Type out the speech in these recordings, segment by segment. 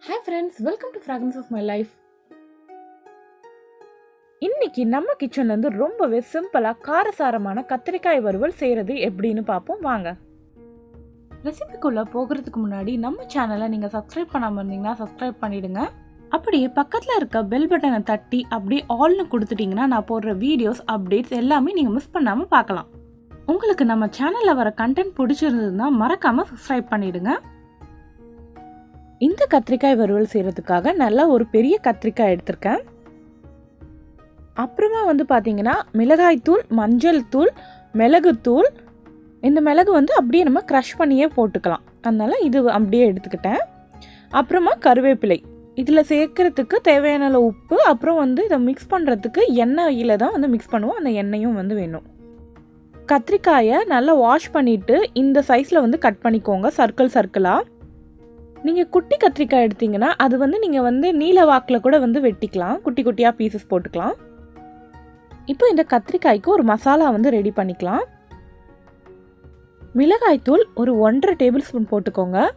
Hi friends, welcome to Fragrance of My Life. இன்னைக்கு நம்ம கிச்சன்ல இருந்து ரொம்பவே சிம்பிளா காரசாரமான கத்திரிக்காய் வறுவல் செய்யறது எப்படின்னு பார்ப்போம் வாங்க. ரெசிபிக்குள்ள போகிறதுக்கு முன்னாடி நம்ம சேனலை நீங்க சப்ஸ்கிரைப் பண்ணாம இருந்தீங்கன்னா சப்ஸ்கிரைப் பண்ணிடுங்க. அப்படியே பக்கத்துல இருக்க பெல் பட்டனை தட்டி அப்படியே ஆல்னு கொடுத்துட்டீங்கன்னா நான் போடுற வீடியோஸ் அப்டேட்ஸ் எல்லாமே நீங்க மிஸ் பண்ணாம பார்க்கலாம். உங்களுக்கு நம்ம சேனல்ல வர கண்டென்ட் பிடிச்சிருந்ததுன்னா மறக்காம சப்ஸ்கிரைப் பண்ணிடுங்க. இந்த கத்திரிக்காய் வறுவல் செய்கிறதுக்காக நல்லா ஒரு பெரிய கத்திரிக்காய் எடுத்திருக்கேன். அப்புறமா பார்த்தீங்கன்னா மிளகாய்த்தூள், மஞ்சள் தூள், மிளகுத்தூள். இந்த மிளகு அப்படியே நம்ம க்ரஷ் பண்ணியே போட்டுக்கலாம், அதனால இது அப்படியே எடுத்துக்கிட்டேன். அப்புறமா கருவேப்பிலை, இதில் சேர்க்கறதுக்கு தேவையான உப்பு, அப்புறம் இதை மிக்ஸ் பண்ணுறதுக்கு எண்ணெயில் தான் மிக்ஸ் பண்ணுவோம், அந்த எண்ணெயும் வேணும். கத்திரிக்காயை நல்லா வாஷ் பண்ணிவிட்டு இந்த சைஸில் கட் பண்ணிக்கோங்க, சர்க்கிளாக. நீங்கள் குட்டி கத்திரிக்காய் எடுத்தீங்கன்னா அது நீங்கள் நீல வாக்கில் கூட வெட்டிக்கலாம், குட்டி குட்டியாக பீசஸ் போட்டுக்கலாம். இப்போ இந்த கத்திரிக்காய்க்கு ஒரு மசாலா ரெடி பண்ணிக்கலாம். மிளகாய்த்தூள் ஒரு 1.5 டேபிள் ஸ்பூன் போட்டுக்கோங்க.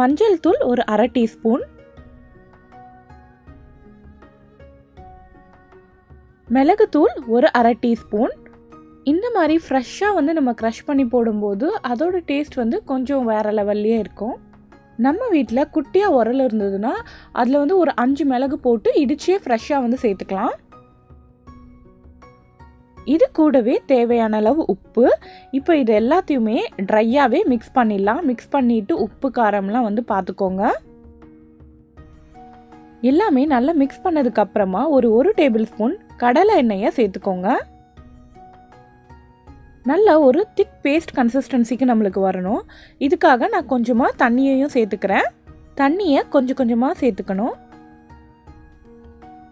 மஞ்சள் தூள் ஒரு 1/2 டீஸ்பூன். மிளகுத்தூள் ஒரு 1/2 டீஸ்பூன். இந்த மாதிரி ஃப்ரெஷ்ஷாக நம்ம க்ரஷ் பண்ணி போடும்போது அதோட டேஸ்ட் கொஞ்சம் வேறு லெவல்லையே இருக்கும். நம்ம வீட்டில் குட்டியாக உரல் இருந்ததுன்னா அதில் ஒரு 5 மிளகு போட்டு இடிச்சே ஃப்ரெஷ்ஷாக சேர்த்துக்கலாம். இது கூடவே தேவையான அளவு உப்பு. இப்போ இது எல்லாத்தையுமே ட்ரையாகவே மிக்ஸ் பண்ணிடலாம். மிக்ஸ் பண்ணிவிட்டு உப்பு காரம்லாம் பார்த்துக்கோங்க. எல்லாமே நல்லா மிக்ஸ் பண்ணதுக்கப்புறமா ஒரு டேபிள் ஸ்பூன் கடலை எண்ணெயை சேர்த்துக்கோங்க. நல்ல ஒரு திக் பேஸ்ட் கன்சிஸ்டன்சிக்கு நம்மளுக்கு வரணும். இதுக்காக நான் கொஞ்சமாக தண்ணியையும் சேர்த்துக்கிறேன். தண்ணியை கொஞ்சமாக சேர்த்துக்கணும்.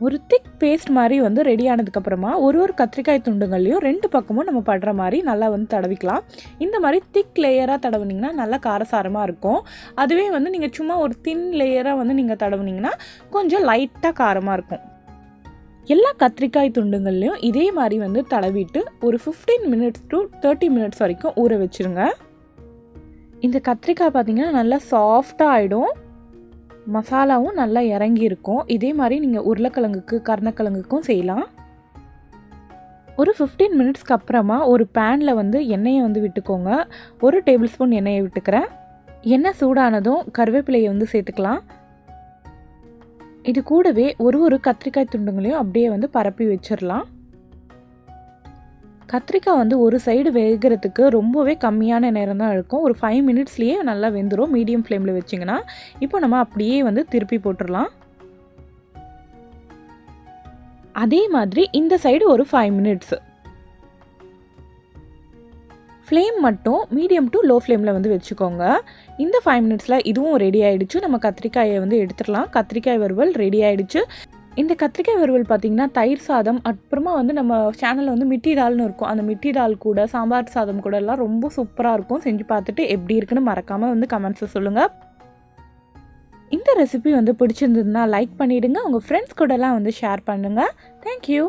ஒரு திக் பேஸ்ட் மாதிரி ரெடி ஆனதுக்கப்புறமா ஒரு கத்திரிக்காய் துண்டுகள்லையும் 2 பக்கமும் நம்ம படுற மாதிரி நல்லா தடவிக்கலாம். இந்த மாதிரி திக் லேயராக தடவுனீங்கன்னா நல்லா காரசாரமாக இருக்கும். அதுவே நீங்கள் சும்மா ஒரு தின் லேயராக நீங்கள் தடவுனீங்கன்னா கொஞ்சம் லைட்டாக காரமாக இருக்கும். எல்லா கத்திரிக்காய் துண்டுங்கள்லையும் இதே மாதிரி தடவிட்டு ஒரு 15 மினிட்ஸ் to 30 மினிட்ஸ் வரைக்கும் ஊற வச்சுருங்க. இந்த கத்திரிக்காய் பார்த்திங்கன்னா நல்லா சாஃப்டாக ஆகிடும், மசாலாவும் நல்லா இறங்கி இருக்கும். இதே மாதிரி நீங்கள் உருளைக்கிழங்குக்கு, கருணக்கிழங்குக்கும் செய்யலாம். ஒரு 15 மினிட்ஸ்க்கு அப்புறமா ஒரு பேனில் எண்ணெயை விட்டுக்கோங்க. 1 டேபிள் ஸ்பூன் எண்ணெயை விட்டுக்கிறேன். எண்ணெய் சூடானதும் கருவேப்பிலையை சேர்த்துக்கலாம். இது கூடவே ஒரு கத்திரிக்காய் துண்டுங்களையும் அப்படியே பரப்பி வச்சிடலாம். கத்திரிக்காய் ஒரு சைடு வேகிறதுக்கு ரொம்பவே கம்மியான நேரம் தான் இருக்கும். ஒரு 5 மினிட்ஸ்லேயே நல்லா வெந்துடும், மீடியம் ஃப்ளேமில் வச்சிங்கன்னா. இப்போ நம்ம அப்படியே திருப்பி போட்டுடலாம். அதே மாதிரி இந்த சைடு ஒரு 5 மினிட்ஸ். ஃப்ளேம் மட்டும் மீடியம் டு லோ ஃப்ளேமில் வச்சுக்கோங்க. இந்த 5 மினிட்ஸில் இதுவும் ரெடி ஆகிடுச்சு. நம்ம கத்திரிக்காயை எடுத்துடலாம். கத்திரிக்காய் வறுவல் ரெடி ஆகிடுச்சு. இந்த கத்திரிக்காய் வறுவல் பார்த்திங்கன்னா தயிர் சாதம், அப்புறமா நம்ம சேனலில் மிட்டி தால்னு இருக்கும், அந்த மிட்டி தால் கூட சாம்பார் சாதம் கூட எல்லாம் ரொம்ப சூப்பராக இருக்கும். செஞ்சு பார்த்துட்டு எப்படி இருக்குன்னு மறக்காமல் கமெண்ட்ஸில் சொல்லுங்கள். இந்த ரெசிபி பிடிச்சிருந்ததுன்னா லைக் பண்ணிவிடுங்க. உங்கள் ஃப்ரெண்ட்ஸ் கூடலாம் ஷேர் பண்ணுங்கள். தேங்க்யூ.